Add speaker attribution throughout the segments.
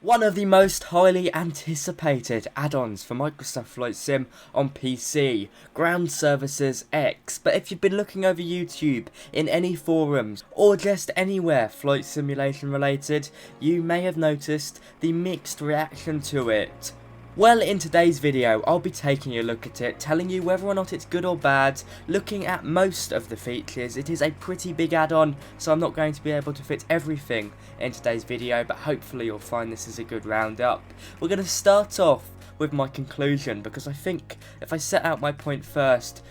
Speaker 1: One of the most highly anticipated add-ons for Microsoft Flight Sim on PC, Ground Services X. But if you've been looking over YouTube, in any forums, or just anywhere flight simulation related, you may have noticed the mixed reaction to it. Well, in today's video, I'll be taking a look at it, telling you whether or not it's good or bad, looking at most of the features. It is a pretty big add-on, so I'm not going to be able to fit everything in today's video, but hopefully you'll find this is a good roundup. We're going to start off with my conclusion, because I think if I set out my point first,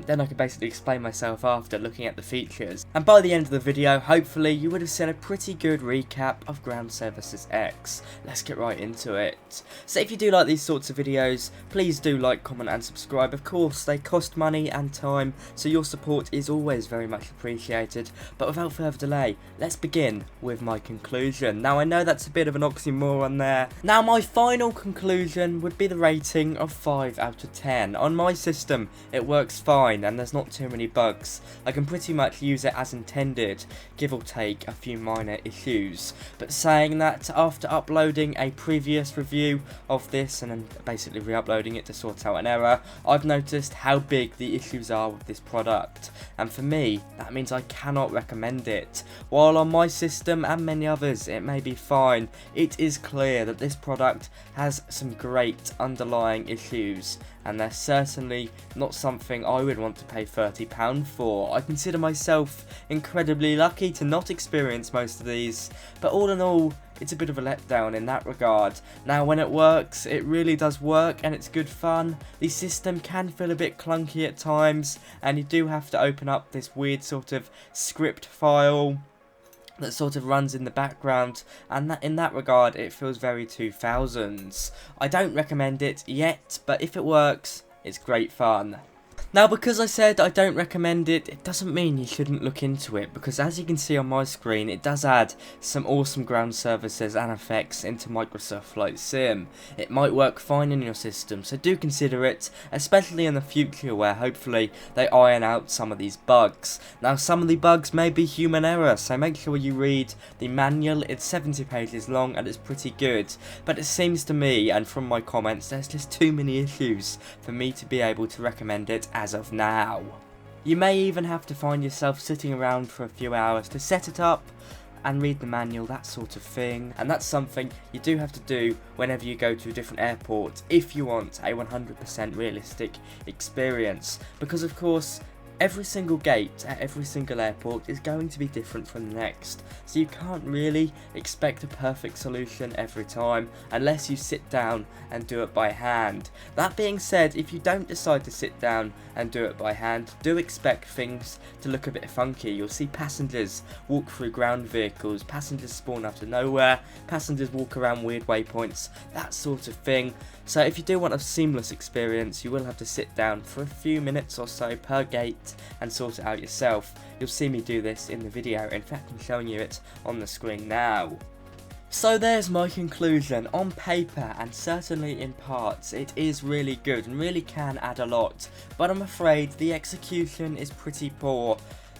Speaker 1: then I can basically explain myself after looking at the features. And by the end of the video, hopefully you would have seen a pretty good recap of Ground Services X. Let's get right into it. So if you do like these sorts of videos, please do like, comment and subscribe. Of course, they cost money and time, so your support is always very much appreciated. But without further delay, let's begin with my conclusion. Now, I know that's a bit of an oxymoron there. Now, my final conclusion would be the rating of 5 out of 10. On my system, it works fine and there's not too many bugs. I can pretty much use it as intended, give or take a few minor issues. But saying that, after uploading a previous review of this and then basically re-uploading it to sort out an error, I've noticed how big the issues are with this product. And for me, that means I cannot recommend it. While on my system and many others it may be fine, it is clear that this product has some great underlying issues, and they're certainly not something I would want to pay £30 for. I consider myself incredibly lucky to not experience most of these, but all in all, it's a bit of a letdown in that regard. Now, when it works, it really does work and it's good fun. The system can feel a bit clunky at times, and you do have to open up this weird sort of script file that sort of runs in the background, and that in that regard it feels very 2000s. I don't recommend it yet, but if it works, it's great fun. Now, because I said I don't recommend it, it doesn't mean you shouldn't look into it, because as you can see on my screen, it does add some awesome ground services and effects into Microsoft Flight Sim. It might work fine in your system, so do consider it, especially in the future where hopefully they iron out some of these bugs. Now, some of the bugs may be human error, so make sure you read the manual. It's 70 pages long and it's pretty good, but it seems to me, and from my comments, there's just too many issues for me to be able to recommend it as of now. You may even have to find yourself sitting around for a few hours to set it up and read the manual, that sort of thing, and that's something you do have to do whenever you go to a different airport if you want a 100% realistic experience, because of course every single gate at every single airport is going to be different from the next, so you can't really expect a perfect solution every time unless you sit down and do it by hand. That being said, if you don't decide to sit down and do it by hand, do expect things to look a bit funky. You'll see passengers walk through ground vehicles, passengers spawn out of nowhere, passengers walk around weird waypoints, that sort of thing. So if you do want a seamless experience, you will have to sit down for a few minutes or so per gate and sort it out yourself. You'll see me do this in the video. In fact, I'm showing you it on the screen now. So there's my conclusion. On paper, and certainly in parts, it is really good and really can add a lot, but I'm afraid the execution is pretty poor.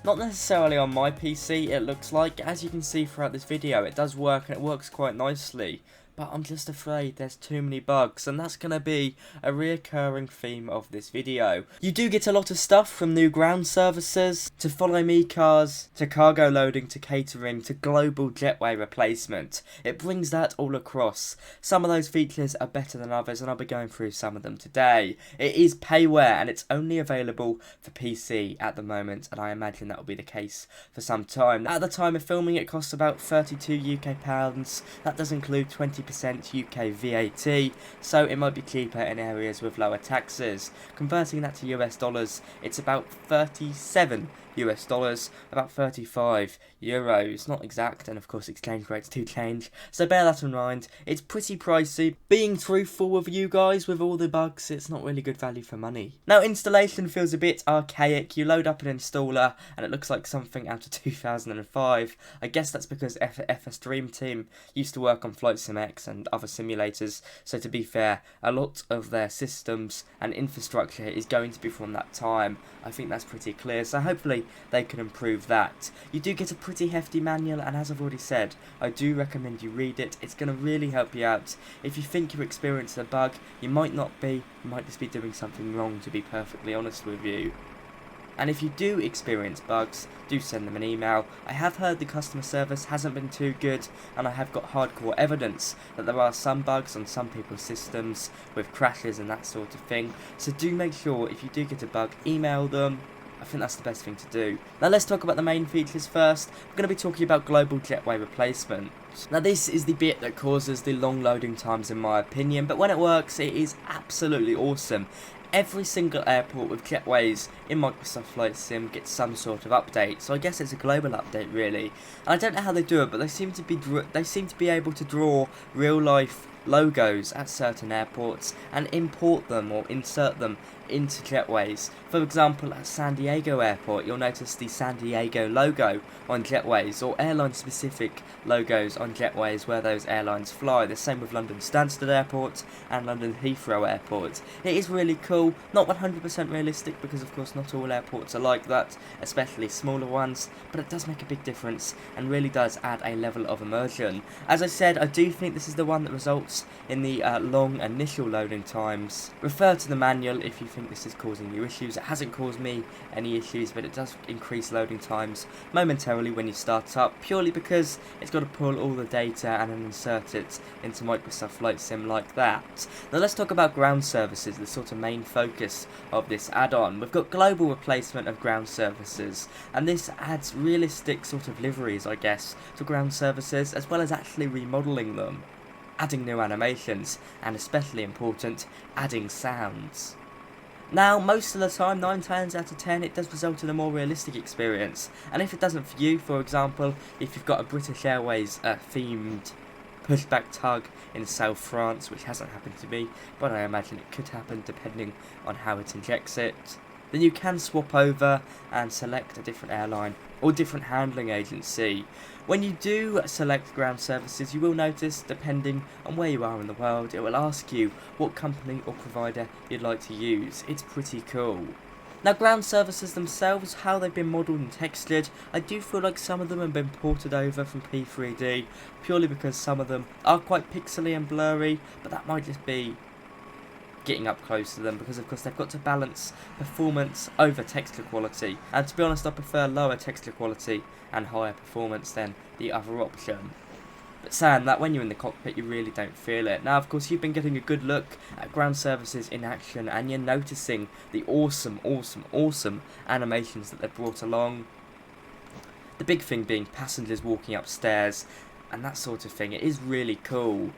Speaker 1: Not necessarily on my PC, it looks like. As you can see throughout this video, it does work and it works quite nicely, but I'm just afraid there's too many bugs, and that's going to be a reoccurring theme of this video. You do get a lot of stuff, from new ground services, to follow me cars, to cargo loading, to catering, to global jetway replacement. It brings that all across. Some of those features are better than others, and I'll be going through some of them today. It is payware, and it's only available for PC at the moment, and I imagine that will be the case for some time. At the time of filming, it costs about £32 UK. That does include 20% UK VAT, so it might be cheaper in areas with lower taxes. Converting that to US dollars, it's about 37 US dollars, about 35 euros, not exact, and of course exchange rates do change, so bear that in mind. It's pretty pricey. Being truthful with you guys, with all the bugs, it's not really good value for money. Now, installation feels a bit archaic. You load up an installer and it looks like something out of 2005. I guess that's because FS Dream Team used to work on Flight Sim X, GSX and other simulators. So to be fair, a lot of their systems and infrastructure is going to be from that time. I think that's pretty clear, so hopefully they can improve that. You do get a pretty hefty manual, and as I've already said, I do recommend you read it. It's going to really help you out. If you think you're experiencing a bug, you might not be, you might just be doing something wrong, to be perfectly honest with you. And if you do experience bugs, do send them an email. I have heard the customer service hasn't been too good, and I have got hardcore evidence that there are some bugs on some people's systems with crashes and that sort of thing. So do make sure, if you do get a bug, email them. I think that's the best thing to do. Now let's talk about the main features first. We're going to be talking about global jetway replacement. Now this is the bit that causes the long loading times in my opinion, but when it works it is absolutely awesome. Every single airport with jetways in Microsoft Flight Sim gets some sort of update, so I guess it's a global update really. And I don't know how they do it, but they seem to be able to draw real life logos at certain airports and import them or insert them into jetways. For example, at San Diego Airport, you'll notice the San Diego logo on jetways, or airline specific logos on jetways where those airlines fly. The same with London Stansted Airport and London Heathrow Airport. It is really cool, not 100% realistic because of course not all airports are like that, especially smaller ones, but it does make a big difference and really does add a level of immersion. As I said, I do think this is the one that results in the long initial loading times. Refer to the manual if you think this is causing you issues. It hasn't caused me any issues, but it does increase loading times momentarily when you start up, purely because it's got to pull all the data and then insert it into Microsoft Flight Sim like that. Now let's talk about ground services, the sort of main focus of this add-on. We've got global replacement of ground services, and this adds realistic sort of liveries, I guess, to ground services, as well as actually remodelling them, adding new animations, and especially important, adding sounds. Now, most of the time, 9 times out of 10, it does result in a more realistic experience. And if it doesn't for you, for example, if you've got a British Airways themed pushback tug in South France, which hasn't happened to me, but I imagine it could happen depending on how it injects it, then you can swap over and select a different airline or different handling agency. When you do select ground services, you will notice, depending on where you are in the world, it will ask you what company or provider you'd like to use. It's pretty cool. Now, ground services themselves, how they've been modelled and textured, I do feel like some of them have been ported over from P3D, purely because some of them are quite pixely and blurry, but that might just be getting up close to them, because of course they've got to balance performance over texture quality, and to be honest I prefer lower texture quality and higher performance than the other option. But saying that, when you're in the cockpit you really don't feel it. Now of course you've been getting a good look at ground services in action, and you're noticing the awesome animations that they've brought along. The big thing being passengers walking upstairs and that sort of thing. It is really cool.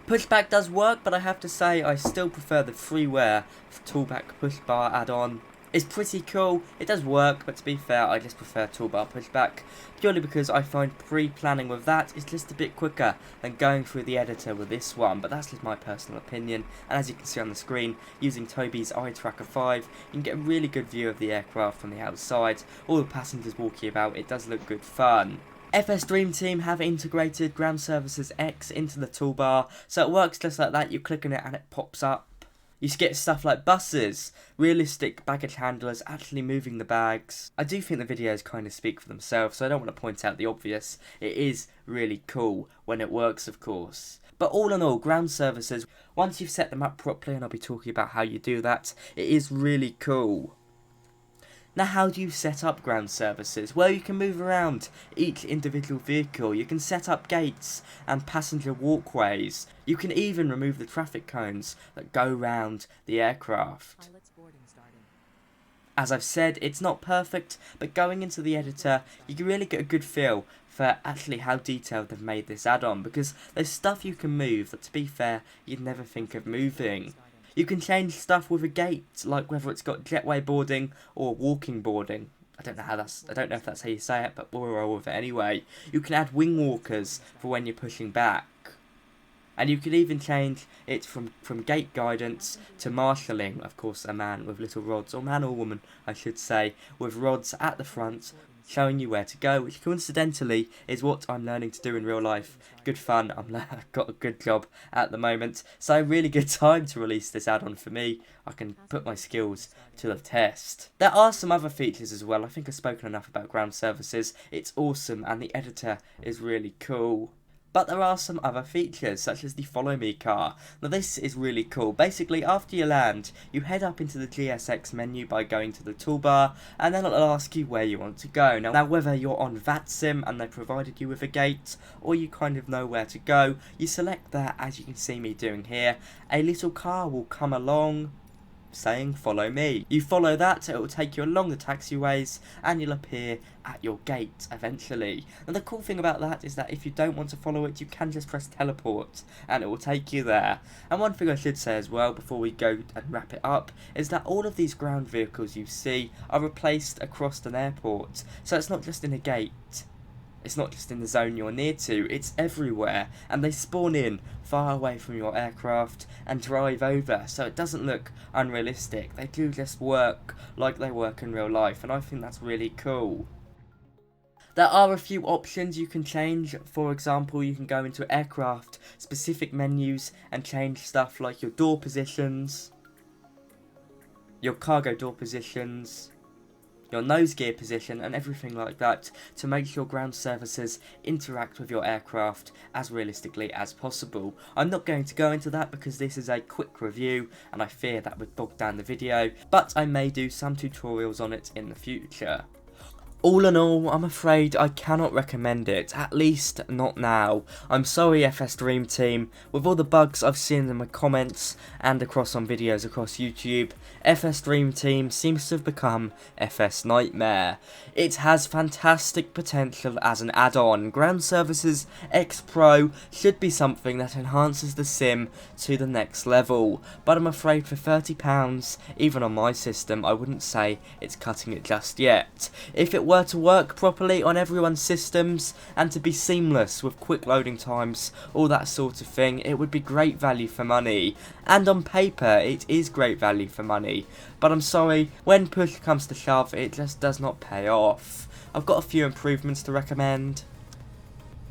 Speaker 1: Pushback does work, but I have to say I still prefer the freeware toolback pushbar add-on. It's pretty cool, it does work, but to be fair I just prefer toolbar pushback, purely because I find pre-planning with that is just a bit quicker than going through the editor with this one, but that's just my personal opinion. And as you can see on the screen, using Toby's Eye Tracker 5, you can get a really good view of the aircraft from the outside, all the passengers walking about. It does look good fun. FS Dream Team have integrated Ground Services X into the toolbar, so it works just like that. You click on it and it pops up. You get stuff like buses, realistic baggage handlers actually moving the bags. I do think the videos kind of speak for themselves, so I don't want to point out the obvious. It is really cool when it works, of course. But all in all, ground services, once you've set them up properly, and I'll be talking about how you do that, it is really cool. Now, how do you set up ground services? Well, you can move around each individual vehicle. You can set up gates and passenger walkways. You can even remove the traffic cones that go round the aircraft. As I've said, it's not perfect, but going into the editor, you can really get a good feel for actually how detailed they've made this add-on, because there's stuff you can move that, to be fair, you'd never think of moving. You can change stuff with a gate, like whether it's got jetway boarding or walking boarding. I don't know if that's how you say it, but we'll roll with it anyway. You can add wing walkers for when you're pushing back. And you can even change it from gate guidance to marshalling. Of course, a man with little rods, or man or woman, I should say, with rods at the front showing you where to go, which coincidentally is what I'm learning to do in real life. Good fun. I've got a good job at the moment, so a really good time to release this add-on for me. I can put my skills to the test. There are some other features as well. I think I've spoken enough about ground services. It's awesome and the editor is really cool. But there are some other features, such as the Follow Me car. Now this is really cool. Basically, after you land, you head up into the GSX menu by going to the toolbar, and then it'll ask you where you want to go. Now whether you're on VATSIM and they provided you with a gate, or you kind of know where to go, you select that, as you can see me doing here. A little car will come along, saying follow me. You follow that, it will take you along the taxiways and you'll appear at your gate eventually. And the cool thing about that is that if you don't want to follow it, you can just press teleport and it will take you there. And one thing I should say as well before we go and wrap it up is that all of these ground vehicles you see are replaced across an airport, so it's not just in a gate. It's not just in the zone you're near to, it's everywhere, and they spawn in far away from your aircraft and drive over, so it doesn't look unrealistic. They do just work like they work in real life, and I think that's really cool. There are a few options you can change. For example, you can go into aircraft specific menus and change stuff like your door positions, your cargo door positions, your nose gear position and everything like that to make sure ground services interact with your aircraft as realistically as possible. I'm not going to go into that because this is a quick review and I fear that would bog down the video, but I may do some tutorials on it in the future. All in all, I'm afraid I cannot recommend it, at least not now. I'm sorry FS Dream Team, with all the bugs I've seen in my comments and across on videos across YouTube, FS Dream Team seems to have become FS Nightmare. It has fantastic potential as an add-on. Ground Services X Pro should be something that enhances the sim to the next level, but I'm afraid for £30, even on my system, I wouldn't say it's cutting it just yet. If it were to work properly on everyone's systems and to be seamless with quick loading times, all that sort of thing, it would be great value for money. And on paper, it is great value for money. But I'm sorry, when push comes to shove, it just does not pay off. I've got a few improvements to recommend.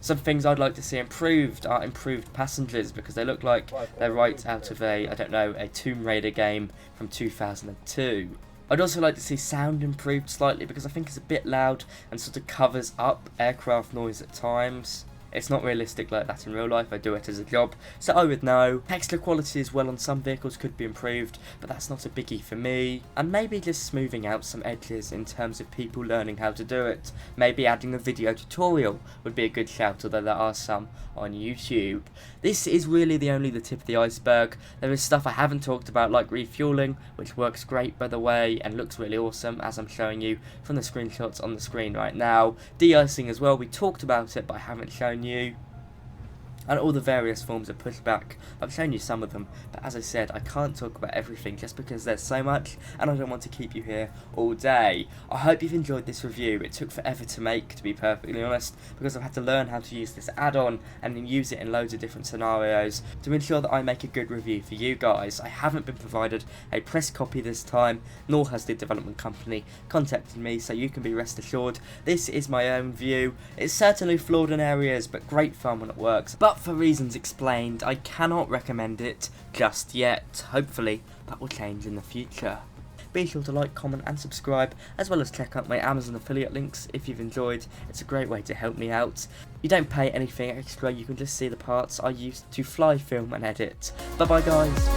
Speaker 1: Some things I'd like to see improved are improved passengers, because they look like they're right out of a Tomb Raider game from 2002. I'd also like to see sound improved slightly, because I think it's a bit loud and sort of covers up aircraft noise at times. It's not realistic like that in real life, I do it as a job, so I would know. Texture quality as well on some vehicles could be improved, but that's not a biggie for me. And maybe just smoothing out some edges in terms of people learning how to do it. Maybe adding a video tutorial would be a good shout, although there are some on YouTube. This is really the tip of the iceberg. There is stuff I haven't talked about, like refueling, which works great by the way and looks really awesome as I'm showing you from the screenshots on the screen right now. De-icing as well, we talked about it but I haven't shown you. And all the various forms of pushback. I've shown you some of them, but as I said, I can't talk about everything just because there's so much and I don't want to keep you here all day. I hope you've enjoyed this review. It took forever to make, to be perfectly honest, because I've had to learn how to use this add-on and then use it in loads of different scenarios to ensure that I make a good review for you guys. I haven't been provided a press copy this time, nor has the development company contacted me, so you can be rest assured this is my own view. It's certainly flawed in areas, but great fun when it works. But for reasons explained, I cannot recommend it just yet. Hopefully that will change in the future. Be sure to like, comment and subscribe, as well as check out my Amazon affiliate links if you've enjoyed. It's a great way to help me out. You don't pay anything extra, you can just see the parts I used to fly, film and edit. Bye bye guys.